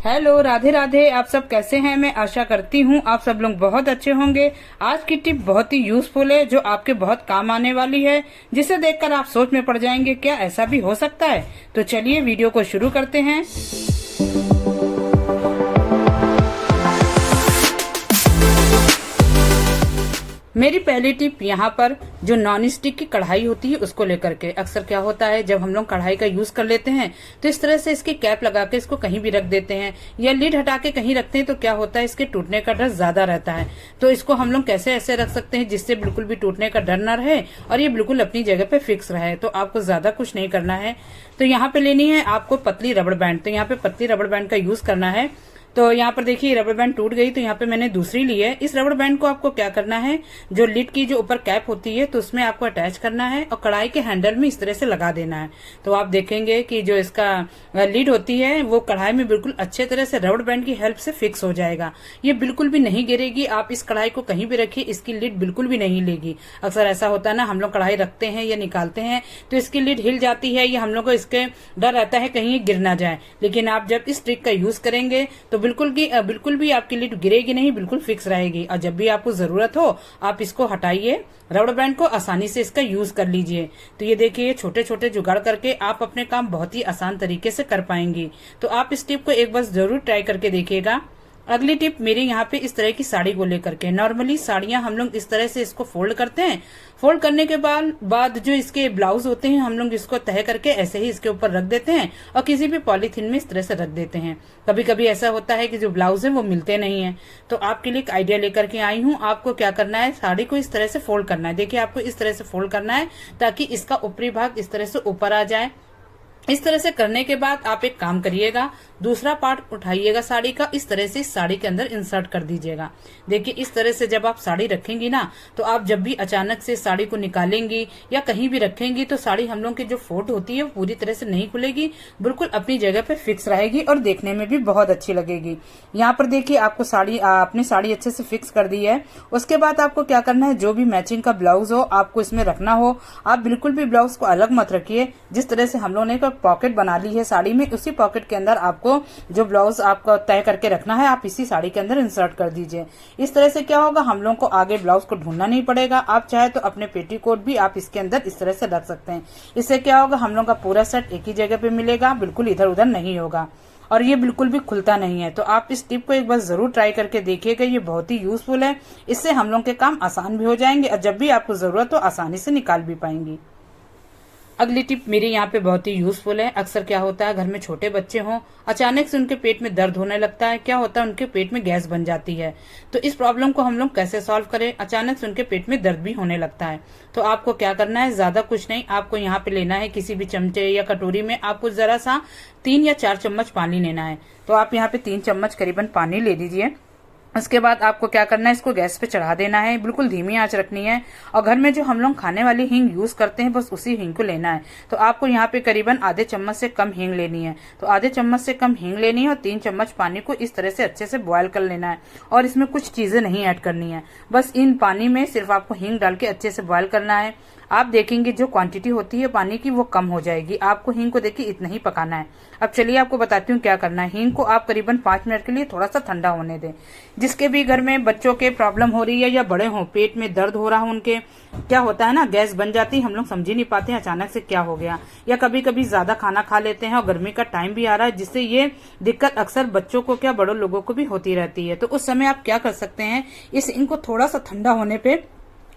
Hello, Radhe Radhe. आप सब कैसे हैं? मैं आशा करती हूँ आप सब लोग बहुत अच्छे होंगे। आज की टिप बहुत ही यूजफुल है, जो आपके बहुत काम आने वाली है, जिसे देखकर आप सोच में पड़ जाएंगे क्या ऐसा भी हो सकता है। तो चलिए वीडियो को शुरू करते हैं। मेरी पहली टिप यहाँ पर जो नॉन स्टिक की कढ़ाई होती है उसको लेकर के। अक्सर क्या होता है, जब हम लोग कढ़ाई का यूज कर लेते हैं तो इस तरह से इसकी कैप लगा के इसको कहीं भी रख देते हैं या लीड हटा के कहीं रखते हैं, तो क्या होता है इसके टूटने का डर ज्यादा रहता है। तो इसको हम लोग कैसे ऐसे रख सकते हैं जिससे बिल्कुल भी टूटने का डर न रहे और ये बिल्कुल अपनी जगह पे फिक्स रहे। तो आपको ज्यादा कुछ नहीं करना है। तो यहाँ पे लेनी है आपको पतली रबड़ बैंड। तो यहाँ पे पतली रबड़ बैंड का यूज करना है। तो यहाँ पर देखिए रबर बैंड टूट गई, तो यहाँ पे मैंने दूसरी ली है। इस रबर बैंड को आपको क्या करना है, जो लिड की जो ऊपर कैप होती है तो उसमें आपको अटैच करना है और कढ़ाई के हैंडल में इस तरह से लगा देना है। तो आप देखेंगे कि जो इसका लिड होती है वो कढ़ाई में बिल्कुल अच्छे तरह से रबर बैंड की हेल्प से फिक्स हो जाएगा। ये बिल्कुल भी नहीं गिरेगी। आप इस कढ़ाई को कहीं भी रखिए, इसकी लिड बिल्कुल भी नहीं लेगी। अक्सर ऐसा होता है ना, हम लोग कढ़ाई रखते हैं या निकालते हैं तो इसकी लिड हिल जाती है, या हम लोग को इसके डर रहता है कहीं ये गिर ना जाए। लेकिन आप जब इस ट्रिक का यूज करेंगे तो बिल्कुल भी आपकी लिड गिरेगी नहीं, बिल्कुल फिक्स रहेगी। और जब भी आपको जरूरत हो आप इसको हटाइए, रबड़ बैंड को आसानी से इसका यूज कर लीजिए। तो ये देखिए छोटे छोटे जुगाड़ करके आप अपने काम बहुत ही आसान तरीके से कर पाएंगी। तो आप इस टिप को एक बार जरूर ट्राई करके देखिएगा। अगली टिप मेरी यहाँ पे इस तरह की साड़ी को लेकर के। नॉर्मली साड़ियां हम लोग इस तरह से इसको फोल्ड करते हैं। फोल्ड करने के बाद जो इसके ब्लाउज होते हैं हम लोग इसको तह करके ऐसे ही इसके ऊपर रख देते हैं और किसी भी पॉलीथीन में इस तरह से रख देते हैं। कभी कभी ऐसा होता है कि जो ब्लाउज है वो मिलते नहीं है। तो आपके लिए एक आइडिया लेकर के आई हूँ। आपको क्या करना है, साड़ी को इस तरह से फोल्ड करना है। देखिए आपको इस तरह से फोल्ड करना है ताकि इसका ऊपरी भाग इस तरह से ऊपर आ जाए। इस तरह से करने के बाद आप एक काम करिएगा, दूसरा पार्ट उठाइएगा साड़ी का, इस तरह से साड़ी के अंदर इंसर्ट कर दीजिएगा। देखिए इस तरह से जब आप साड़ी रखेंगी ना, तो आप जब भी अचानक से साड़ी को निकालेंगी या कहीं भी रखेंगी तो साड़ी हम लोग की जो फोल्ड होती है वो पूरी तरह से नहीं खुलेगी, बिल्कुल अपनी जगह पे फिक्स रहेगी और देखने में भी बहुत अच्छी लगेगी। यहाँ पर देखिए आपको अपनी साड़ी अच्छे से फिक्स कर दी है। उसके बाद आपको क्या करना है, जो भी मैचिंग का ब्लाउज हो आपको इसमें रखना हो, आप बिल्कुल भी ब्लाउज को अलग मत रखिए। जिस तरह से हम लोगों ने पॉकेट बना ली है साड़ी में, उसी पॉकेट के अंदर आपको जो ब्लाउज आपको तय करके रखना है आप इसी साड़ी के अंदर इंसर्ट कर दीजिए। इस तरह से क्या होगा, हम लोगों को आगे ब्लाउज को ढूंढना नहीं पड़ेगा। आप चाहे तो अपने पेटीकोट भी आप इसके अंदर इस तरह से रख सकते हैं। इससे क्या होगा, हम लोगों का पूरा सेट एक ही जगह पे मिलेगा, बिल्कुल इधर उधर नहीं होगा और ये बिल्कुल भी खुलता नहीं है। तो आप इस टिप को एक बार जरूर ट्राई करके देखिएगा, ये बहुत ही यूजफुल है। इससे हम लोग के काम आसान भी हो जाएंगे और जब भी आपको जरूरत हो आसानी से निकाल भी पाएंगी। अगली टिप मेरी यहाँ पे बहुत ही यूजफुल है। अक्सर क्या होता है, घर में छोटे बच्चे हों, अचानक से उनके पेट में दर्द होने लगता है। क्या होता है, उनके पेट में गैस बन जाती है। तो इस प्रॉब्लम को हम लोग कैसे सॉल्व करें, अचानक से उनके पेट में दर्द भी होने लगता है। तो आपको क्या करना है, ज्यादा कुछ नहीं, आपको यहाँ पे लेना है किसी भी चमचे या कटोरी में आपको जरा सा 3 या 4 चम्मच पानी लेना है। तो आप यहाँ पे 3 चम्मच करीबन पानी ले लीजिए। उसके बाद आपको क्या करना है, इसको गैस पे चढ़ा देना है, बिल्कुल धीमी आंच रखनी है। और घर में जो हम लोग खाने वाली हींग यूज करते हैं बस उसी हींग को लेना है। तो आपको यहाँ पे करीबन आधे चम्मच से कम हींग लेनी है। तो आधे चम्मच से कम हींग लेनी है और 3 चम्मच पानी को इस तरह से अच्छे से बॉयल कर लेना है। और इसमें कुछ चीजें नहीं ऐड करनी है, बस इन पानी में सिर्फ आपको हींग डाल के अच्छे से बॉयल करना है। आप देखेंगे जो क्वांटिटी होती है पानी की वो कम हो जाएगी। आपको हींग को देखिए इतना ही पकाना है। अब चलिए आपको बताती हूँ क्या करना है। हींग को आप करीबन 5 मिनट के लिए थोड़ा सा ठंडा होने दें। जिसके भी घर में बच्चों के प्रॉब्लम हो रही है या बड़े हों, पेट में दर्द हो रहा हो उनके, क्या होता है ना, गैस बन जाती है, हम लोग समझ ही नहीं पाते हैं अचानक से क्या हो गया, या कभी कभी ज्यादा खाना खा लेते हैं और गर्मी का टाइम भी आ रहा है, जिससे ये दिक्कत अक्सर बच्चों को क्या बड़ों लोगों को भी होती रहती है। तो उस समय आप क्या कर सकते हैं, इस इनको थोड़ा सा ठंडा होने पे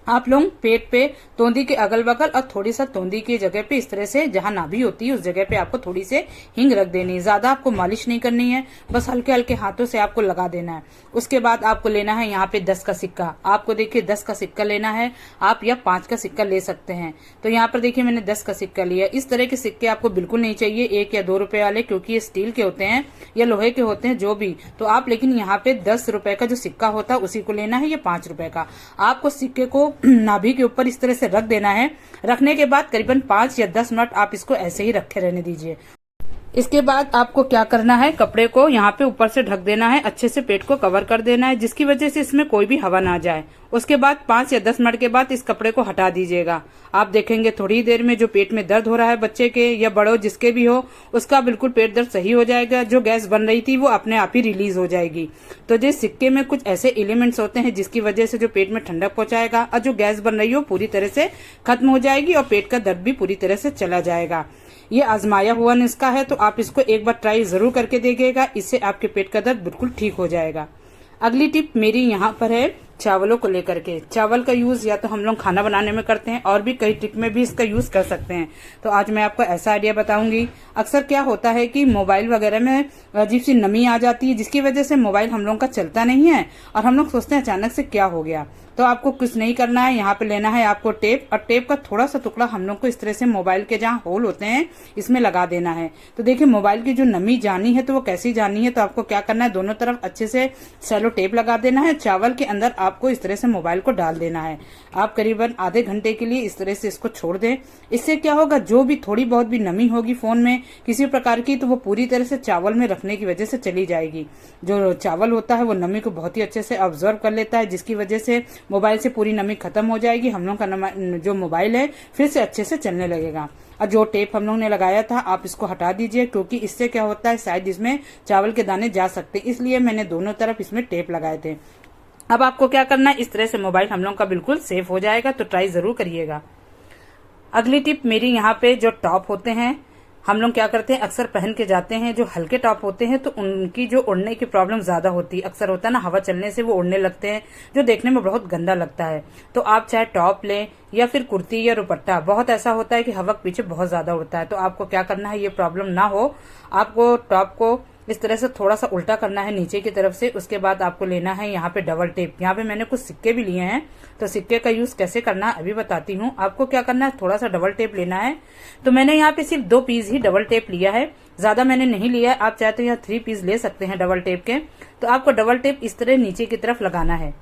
आप लोग पेट पे, तोंदी के अगल बगल और थोड़ी सा तोंदी की जगह पे इस तरह से जहां नाभि होती है उस जगह पे आपको थोड़ी से हींग रख देनी है। ज्यादा आपको मालिश नहीं करनी है, बस हल्के हल्के हाथों से आपको लगा देना है। उसके बाद आपको लेना है यहाँ पे 10 का सिक्का। आपको देखिए 10 का सिक्का लेना है आप, या 5 का सिक्का ले सकते हैं। तो यहाँ पर देखिए मैंने 10 का सिक्का लिया। इस तरह के सिक्के आपको बिल्कुल नहीं चाहिए 1 या 2 रुपए वाले, क्योंकि ये स्टील के होते हैं या लोहे के होते हैं जो भी। तो आप लेकिन यहाँ पे 10 रुपए का जो सिक्का होता है उसी को लेना है, या 5 रुपए का। आपको सिक्के को नाभि के ऊपर इस तरह से रख देना है। रखने के बाद करीबन 5 या 10 मिनट आप इसको ऐसे ही रखे रहने दीजिए। इसके बाद आपको क्या करना है, कपड़े को यहाँ पे ऊपर से ढक देना है, अच्छे से पेट को कवर कर देना है, जिसकी वजह से इसमें कोई भी हवा ना जाए। उसके बाद 5 या 10 मिनट के बाद इस कपड़े को हटा दीजिएगा। आप देखेंगे थोड़ी देर में जो पेट में दर्द हो रहा है बच्चे के या बड़ों जिसके भी हो, उसका बिल्कुल पेट दर्द सही हो जाएगा। जो गैस बन रही थी वो अपने आप ही रिलीज हो जाएगी। तो जिस सिक्के में कुछ ऐसे एलिमेंट्स होते हैं जिसकी वजह से जो पेट में ठंडक पहुंचाएगा और जो गैस बन रही हो पूरी तरह से खत्म हो जाएगी और पेट का दर्द भी पूरी तरह से चला जाएगा। ये आजमाया हुआ नुस्खा है, तो आप इसको एक बार ट्राई जरूर करके देखिएगा। इससे आपके पेट का दर्द बिल्कुल ठीक हो जाएगा। अगली टिप मेरी यहाँ पर है चावलों को लेकर के। चावल का यूज या तो हम लोग खाना बनाने में करते हैं और भी कई टिप में भी इसका यूज कर सकते हैं। तो आज मैं आपको ऐसा आइडिया बताऊंगी। अक्सर क्या होता है कि मोबाइल वगैरह में अजीब सी नमी आ जाती है, जिसकी वजह से मोबाइल हम लोग का चलता नहीं है और हम लोग सोचते हैं अचानक से क्या हो गया। तो आपको कुछ नहीं करना है, यहाँ पे लेना है आपको टेप, और टेप का थोड़ा सा टुकड़ा हम लोग को इस तरह से मोबाइल के जहाँ होल होते हैं इसमें लगा देना है। तो देखिए मोबाइल की जो नमी जानी है तो वो कैसी जानी है, तो आपको क्या करना है, दोनों तरफ अच्छे से सेलो टेप लगा देना है। चावल के अंदर आपको इस तरह से मोबाइल को डाल देना है। आप करीबन आधे घंटे के लिए इस तरह से इसको छोड़ दें। इससे क्या होगा, जो भी थोड़ी बहुत भी नमी होगी फोन में किसी प्रकार की, तो वो पूरी तरह से चावल में रखने की वजह से चली जाएगी। जो चावल होता है वो नमी को बहुत ही अच्छे से ऑब्जर्व कर लेता है, जिसकी वजह से मोबाइल से पूरी नमी खत्म हो जाएगी। हम लोग का जो मोबाइल है फिर से अच्छे से चलने लगेगा। और जो टेप हम लोग ने लगाया था आप इसको हटा दीजिए, क्योंकि इससे क्या होता है शायद इसमें चावल के दाने जा सकते, इसलिए मैंने दोनों तरफ इसमें टेप लगाए थे। अब आपको क्या करना है, इस तरह से मोबाइल हम लोग का बिल्कुल सेफ हो जाएगा। तो ट्राई जरूर करिएगा। अगली टिप मेरी यहाँ पे जो टॉप होते हैं हम लोग क्या करते हैं, अक्सर पहन के जाते हैं, जो हल्के टॉप होते हैं तो उनकी जो उड़ने की प्रॉब्लम ज्यादा होती है। अक्सर होता है ना, हवा चलने से वो उड़ने लगते हैं, जो देखने में बहुत गंदा लगता है। तो आप चाहे टॉप लें या फिर कुर्ती या दुपट्टा, बहुत ऐसा होता है कि हवा पीछे बहुत ज्यादा उड़ता है। तो आपको क्या करना है, ये प्रॉब्लम ना हो, आपको टॉप को इस तरह से थोड़ा सा उल्टा करना है नीचे की तरफ से। उसके बाद आपको लेना है यहाँ पे डबल टेप। यहाँ पे मैंने कुछ सिक्के भी लिए हैं, तो सिक्के का यूज कैसे करना है अभी बताती हूँ। आपको क्या करना है, थोड़ा सा डबल टेप लेना है। तो मैंने यहाँ पे सिर्फ 2 पीस ही डबल टेप लिया है, ज्यादा मैंने नहीं लिया है। आप चाहे तो यहाँ 3 पीस ले सकते हैं डबल टेप के। तो आपको डबल टेप इस तरह नीचे की तरफ लगाना है।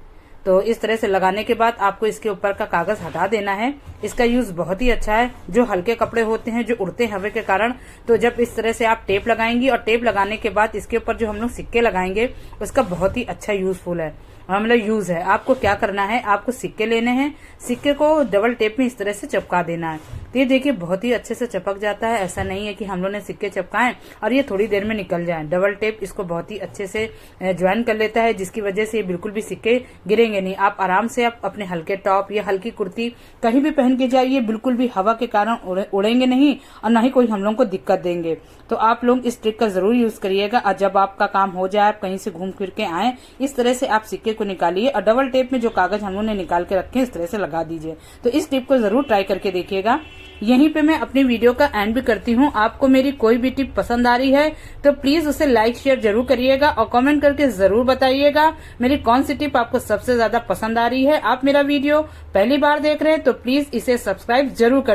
तो इस तरह से लगाने के बाद आपको इसके ऊपर का कागज हटा देना है। इसका यूज बहुत ही अच्छा है। जो हल्के कपड़े होते हैं जो उड़ते हैं हवा के कारण, तो जब इस तरह से आप टेप लगाएंगी और टेप लगाने के बाद इसके ऊपर जो हम लोग सिक्के लगाएंगे उसका बहुत ही अच्छा यूजफुल है, मतलब यूज है। आपको क्या करना है, आपको सिक्के लेने हैं, सिक्के को डबल टेप में इस तरह से चिपका देना है। तो ये देखिए बहुत ही अच्छे से चिपक जाता है। ऐसा नहीं है कि हम लोग ने सिक्के चिपकाएं और ये थोड़ी देर में निकल जाएं। डबल टेप इसको बहुत ही अच्छे से ज्वाइन कर लेता है, जिसकी वजह से बिल्कुल भी सिक्के गिरेंगे नहीं। आप आराम से आप अपने हल्के टॉप या हल्की कुर्ती कहीं भी पहन के जाइए, बिल्कुल भी हवा के कारण उड़ेंगे नहीं और न ही कोई हम लोग को दिक्कत देंगे। तो आप लोग इस ट्रिक का जरूर यूज करिएगा। और जब आपका काम हो जाए, आप कहीं से घूम फिर के आए, इस तरह से आप सिक्के को निकालिए और डबल टेप में जो कागज हम लोग ने निकाल के रखे इस तरह से लगा दीजिए। तो इस टिप को जरूर ट्राई करके देखिएगा। यहीं पे मैं अपनी वीडियो का एंड भी करती हूँ। आपको मेरी कोई भी टिप पसंद आ रही है तो प्लीज उसे लाइक शेयर जरूर करिएगा और कमेंट करके जरूर बताइएगा मेरी कौन सी टिप आपको सबसे ज्यादा पसंद आ रही है। आप मेरा वीडियो पहली बार देख रहे हैं तो प्लीज इसे सब्सक्राइब जरूर कर